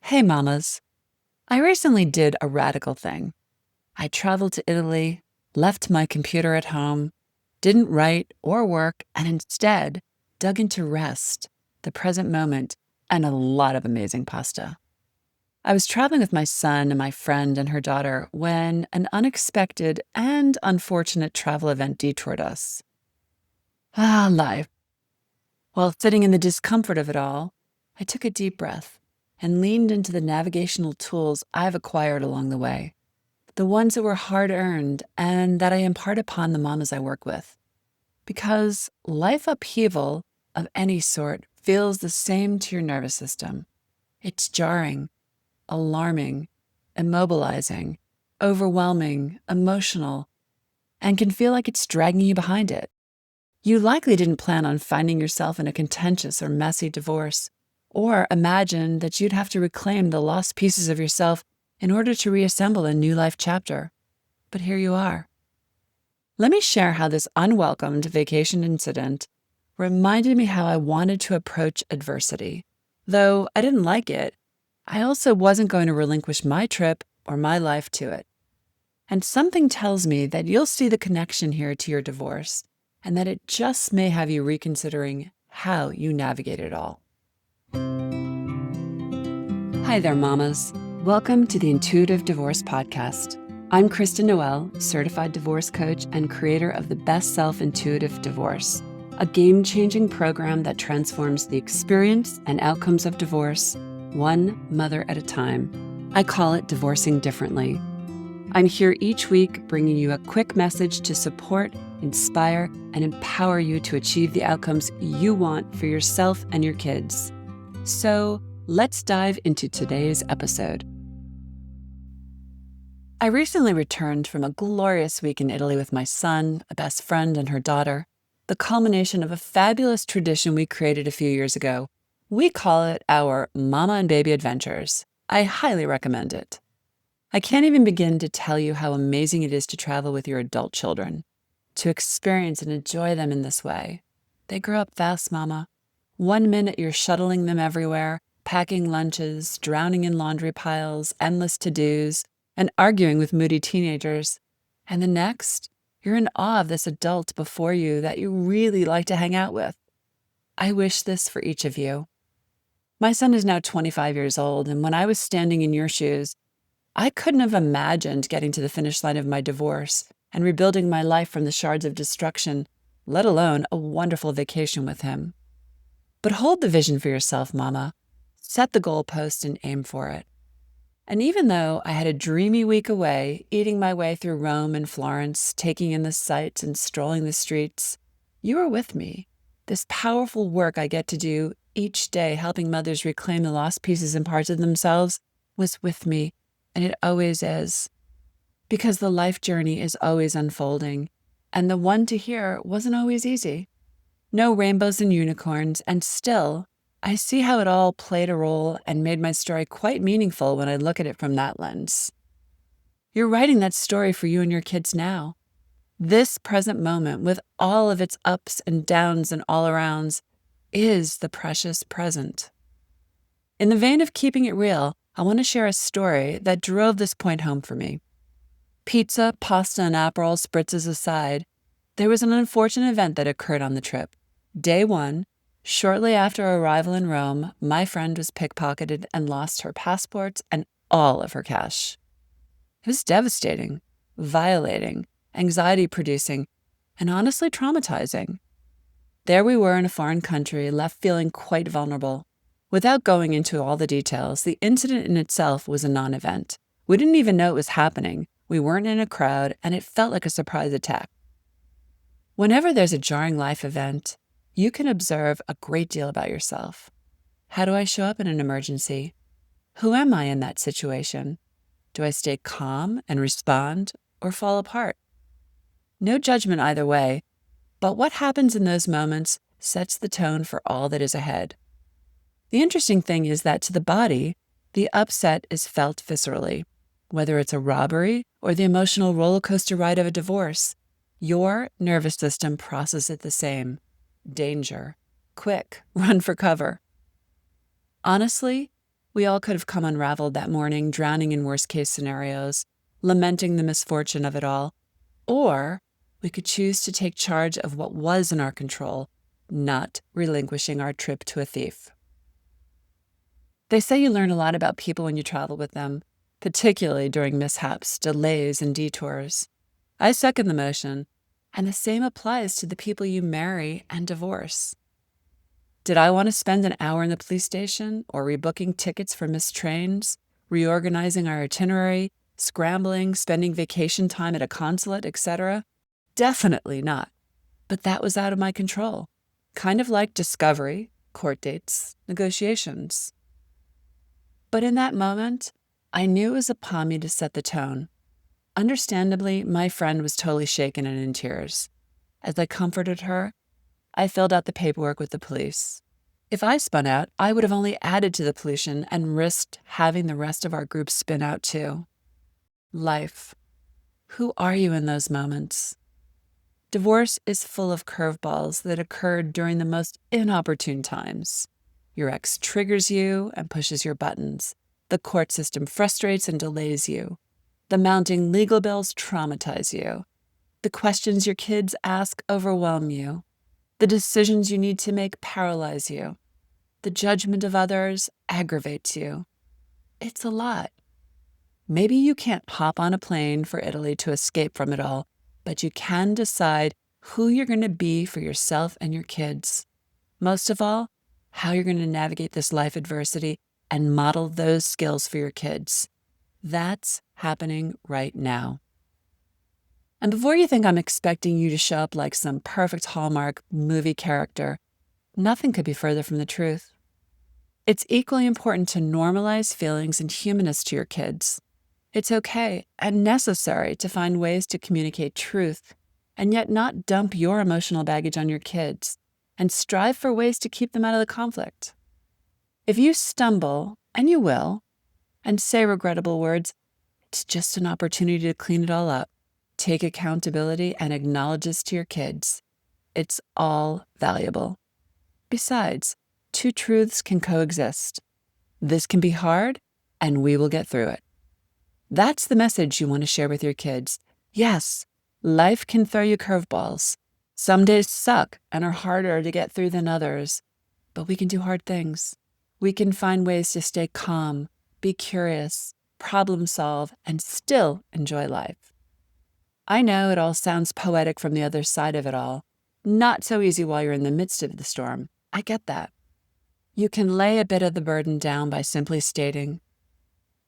Hey mamas, I recently did a radical thing. I traveled to Italy, left my computer at home, didn't write or work, and instead dug into rest, the present moment, and a lot of amazing pasta. I was traveling with my son and my friend and her daughter when an unexpected and unfortunate travel event detoured us. Life. While sitting in the discomfort of it all, I took a deep breath and leaned into the navigational tools I've acquired along the way, the ones that were hard earned and that I impart upon the mamas I work with. Because life upheaval of any sort feels the same to your nervous system. It's jarring, alarming, immobilizing, overwhelming, emotional, and can feel like it's dragging you behind it. You likely didn't plan on finding yourself in a contentious or messy divorce, or imagine that you'd have to reclaim the lost pieces of yourself in order to reassemble a new life chapter. But here you are. Let me share how this unwelcomed vacation incident reminded me how I wanted to approach adversity. Though I didn't like it, I also wasn't going to relinquish my trip or my life to it. And something tells me that you'll see the connection here to your divorce, and that it just may have you reconsidering how you navigate it all. Hi there, mamas. Welcome to the Intuitive Divorce Podcast. I'm Kristen Noel, certified divorce coach and creator of the Best Self Intuitive Divorce, a game-changing program that transforms the experience and outcomes of divorce, one mother at a time. I call it Divorcing Differently. I'm here each week bringing you a quick message to support, inspire, and empower you to achieve the outcomes you want for yourself and your kids. So let's dive into today's episode. I recently returned from a glorious week in Italy with my son, a best friend, and her daughter, the culmination of a fabulous tradition we created a few years ago. We call it our Mama and Baby Adventures. I highly recommend it. I can't even begin to tell you how amazing it is to travel with your adult children, to experience and enjoy them in this way. They grow up fast, Mama. 1 minute you're shuttling them everywhere, packing lunches, drowning in laundry piles, endless to-dos, and arguing with moody teenagers. And the next, you're in awe of this adult before you that you really like to hang out with. I wish this for each of you. My son is now 25 years old, and when I was standing in your shoes, I couldn't have imagined getting to the finish line of my divorce and rebuilding my life from the shards of destruction, let alone a wonderful vacation with him. But hold the vision for yourself, Mama. Set the goalpost and aim for it. And even though I had a dreamy week away, eating my way through Rome and Florence, taking in the sights and strolling the streets, you were with me. This powerful work I get to do each day, helping mothers reclaim the lost pieces and parts of themselves, was with me. And it always is, because the life journey is always unfolding, and the one to hear wasn't always easy. No rainbows and unicorns, and still, I see how it all played a role and made my story quite meaningful when I look at it from that lens. You're writing that story for you and your kids now. This present moment, with all of its ups and downs and all-arounds, is the precious present. In the vein of keeping it real, I want to share a story that drove this point home for me. Pizza, pasta, and Aperol spritzes aside, there was an unfortunate event that occurred on the trip. Day one, shortly after our arrival in Rome, my friend was pickpocketed and lost her passports and all of her cash. It was devastating, violating, anxiety-producing, and honestly traumatizing. There we were in a foreign country, left feeling quite vulnerable. Without going into all the details, the incident in itself was a non-event. We didn't even know it was happening. We weren't in a crowd, and it felt like a surprise attack. Whenever there's a jarring life event, you can observe a great deal about yourself. How do I show up in an emergency? Who am I in that situation? Do I stay calm and respond, or fall apart? No judgment either way, but what happens in those moments sets the tone for all that is ahead. The interesting thing is that to the body, the upset is felt viscerally. Whether it's a robbery or the emotional roller coaster ride of a divorce, your nervous system processes it the same. Danger. Quick. Run for cover. Honestly, We all could have come unraveled that morning, drowning in worst-case scenarios, lamenting the misfortune of it all. Or we could choose to take charge of what was in our control, not relinquishing our trip to a thief. They say you learn a lot about people when you travel with them, particularly during mishaps, delays, and detours. I second the motion, and the same applies to the people you marry and divorce. Did I want to spend an hour in the police station or rebooking tickets for missed trains, reorganizing our itinerary, scrambling, spending vacation time at a consulate, etc.? Definitely not. But that was out of my control. Kind of like discovery, court dates, negotiations. But in that moment, I knew it was upon me to set the tone. Understandably, my friend was totally shaken and in tears. As I comforted her, I filled out the paperwork with the police. If I spun out, I would have only added to the pollution and risked having the rest of our group spin out too. Life. Who are you in those moments? Divorce is full of curveballs that occurred during the most inopportune times. Your ex triggers you and pushes your buttons. The court system frustrates and delays you. The mounting legal bills traumatize you. The questions your kids ask overwhelm you. The decisions you need to make paralyze you. The judgment of others aggravates you. It's a lot. Maybe you can't hop on a plane for Italy to escape from it all, but you can decide who you're going to be for yourself and your kids. Most of all, how you're going to navigate this life adversity and model those skills for your kids. That's happening right now. And before you think I'm expecting you to show up like some perfect Hallmark movie character, nothing could be further from the truth. It's equally important to normalize feelings and humanness to your kids. It's okay and necessary to find ways to communicate truth and yet not dump your emotional baggage on your kids, and strive for ways to keep them out of the conflict. If you stumble, and you will, and say regrettable words, it's just an opportunity to clean it all up. Take accountability and acknowledge this to your kids. It's all valuable. Besides, two truths can coexist. This can be hard, and we will get through it. That's the message you want to share with your kids. Yes, life can throw you curveballs. Some days suck and are harder to get through than others, but we can do hard things. We can find ways to stay calm, be curious, problem solve, and still enjoy life. I know it all sounds poetic from the other side of it all. Not so easy while you're in the midst of the storm. I get that. You can lay a bit of the burden down by simply stating,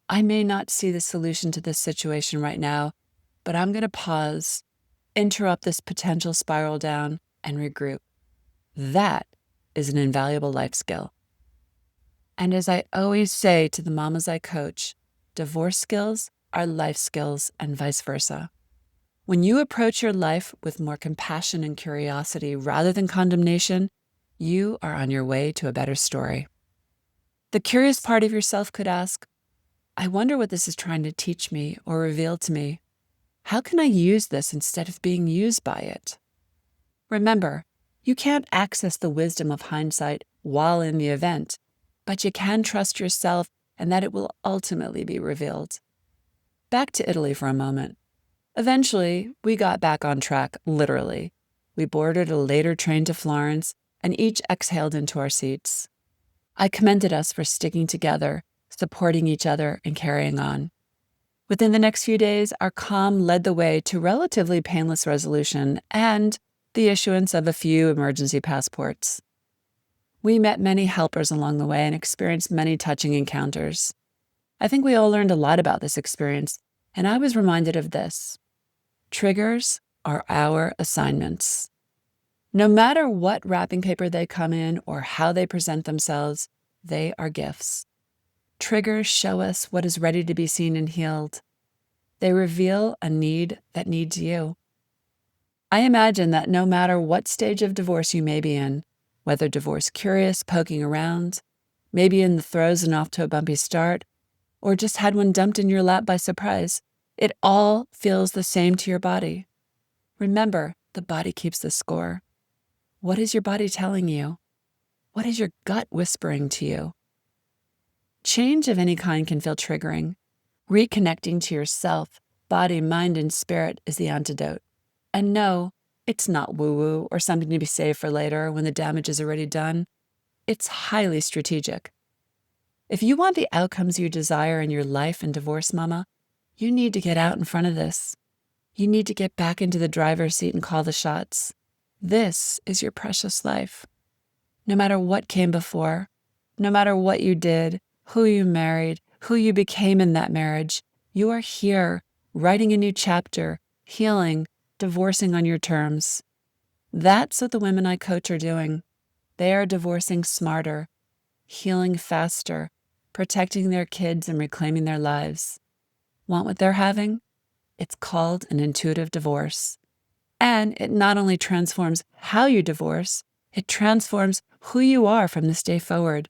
I may not see the solution to this situation right now, but I'm going to pause, interrupt this potential spiral down, and regroup. That is an invaluable life skill. And as I always say to the mamas I coach, divorce skills are life skills and vice versa. When you approach your life with more compassion and curiosity rather than condemnation, you are on your way to a better story. The curious part of yourself could ask, I wonder what this is trying to teach me or reveal to me. How can I use this instead of being used by it? Remember, you can't access the wisdom of hindsight while in the event, but you can trust yourself and that it will ultimately be revealed. Back to Italy for a moment. Eventually, we got back on track, literally. We boarded a later train to Florence and each exhaled into our seats. I commended us for sticking together, supporting each other, and carrying on. Within the next few days, our calm led the way to relatively painless resolution and the issuance of a few emergency passports. We met many helpers along the way and experienced many touching encounters. I think we all learned a lot about this experience, and I was reminded of this. Triggers are our assignments. No matter what wrapping paper they come in or how they present themselves, they are gifts. Triggers show us what is ready to be seen and healed. They reveal a need that needs you. I imagine that no matter what stage of divorce you may be in, whether divorce curious, poking around, maybe in the throes and off to a bumpy start, or just had one dumped in your lap by surprise, it all feels the same to your body. Remember, the body keeps the score. What is your body telling you? What is your gut whispering to you? Change of any kind can feel triggering. Reconnecting to yourself, body, mind, and spirit is the antidote. And no, it's not woo-woo or something to be saved for later when the damage is already done. It's highly strategic. If you want the outcomes you desire in your life and divorce, mama, you need to get out in front of this. You need to get back into the driver's seat and call the shots. This is your precious life. No matter what came before, no matter what you did, who you married, who you became in that marriage, you are here, writing a new chapter, healing, divorcing on your terms. That's what the women I coach are doing. They are divorcing smarter, healing faster, protecting their kids and reclaiming their lives. Want what they're having? It's called an intuitive divorce. And it not only transforms how you divorce, it transforms who you are from this day forward.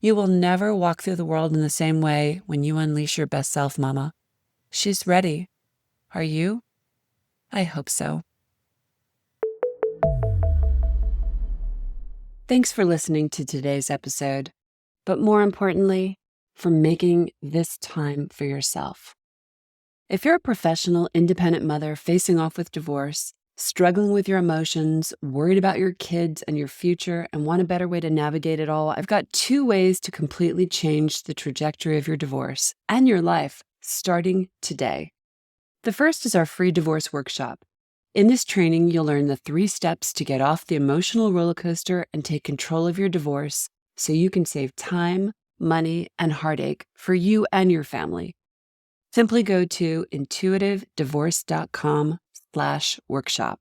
You will never walk through the world in the same way when you unleash your best self, mama. She's ready. Are you? I hope so. Thanks for listening to today's episode, but more importantly, for making this time for yourself. If you're a professional, independent mother facing off with divorce, struggling with your emotions, worried about your kids and your future, and want a better way to navigate it all, I've got 2 ways to completely change the trajectory of your divorce and your life starting today. The first is our free divorce workshop. In this training, you'll learn the 3 steps to get off the emotional roller coaster and take control of your divorce so you can save time, money, and heartache for you and your family. Simply go to intuitivedivorce.com/workshop.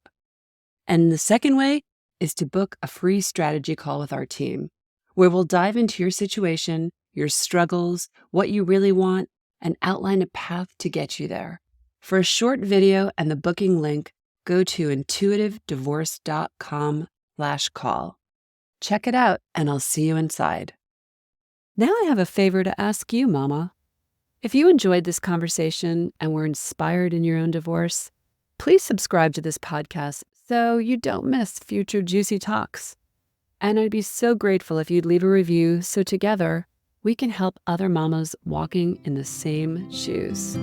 And the second way is to book a free strategy call with our team, where we'll dive into your situation, your struggles, what you really want, and outline a path to get you there. For a short video and the booking link, go to intuitivedivorce.com/call. Check it out, and I'll see you inside. Now I have a favor to ask you, mama. If you enjoyed this conversation and were inspired in your own divorce, please subscribe to this podcast so you don't miss future juicy talks. And I'd be so grateful if you'd leave a review so together we can help other mamas walking in the same shoes.